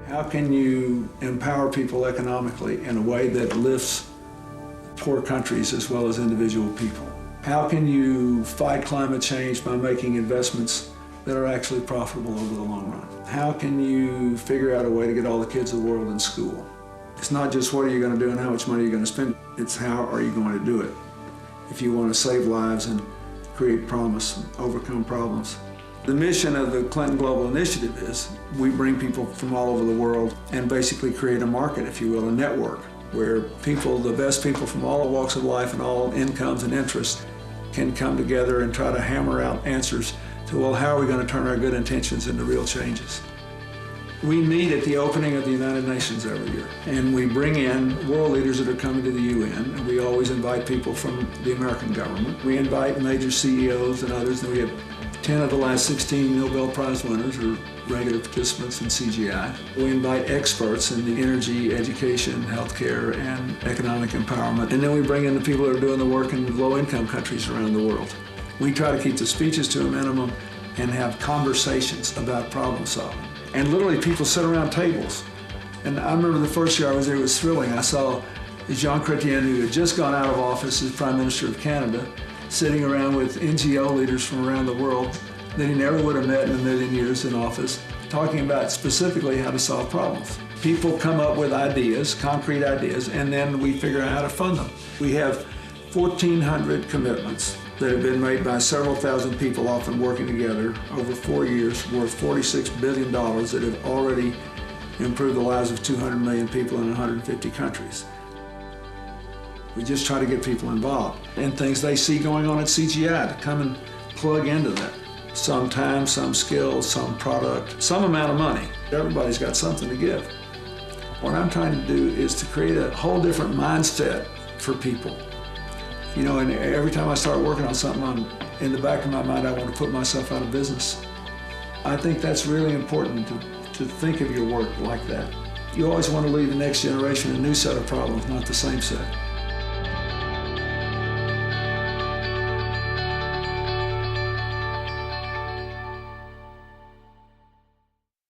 How can you empower people economically in a way that lifts poor countries as well as individual people? How can you fight climate change by making investments that are actually profitable over the long run? How can you figure out a way to get all the kids of the world in school? It's not just what are you going to do and how much money you're going to spend, it's how are you going to do it if you want to save lives and create promise and overcome problems. The mission of the Clinton Global Initiative is we bring people from all over the world and basically create a market, if you will, a network where people, the best people from all walks of life and all incomes and interests can come together and try to hammer out answers to, well, how are we going to turn our good intentions into real changes? We meet at the opening of the United Nations every year, and we bring in world leaders that are coming to the UN, and we always invite people from the American government. We invite major CEOs and others, and we have 10 of the last 16 Nobel Prize winners are regular participants in CGI. We invite experts in the energy, education, healthcare, and economic empowerment, and then we bring in the people that are doing the work in low-income countries around the world. We try to keep the speeches to a minimum and have conversations about problem solving. And literally people sit around tables. And I remember the first year I was there, it was thrilling. I saw Jean Chrétien, who had just gone out of office as Prime Minister of Canada, sitting around with NGO leaders from around the world that he never would have met in a million years in office, talking about specifically how to solve problems. People come up with ideas, concrete ideas, and then we figure out how to fund them. We have 1,400 commitments that have been made by several thousand people, often working together over 4 years, worth $46 billion that have already improved the lives of 200 million people in 150 countries. We just try to get people involved in things they see going on at CGI to come and plug into that. Some time, some skill, some product, some amount of money. Everybody's got something to give. What I'm trying to do is to create a whole different mindset for people. You know, and every time I start working on something, in the back of my mind, I want to put myself out of business. I think that's really important to think of your work like that. You always want to leave the next generation a new set of problems, not the same set.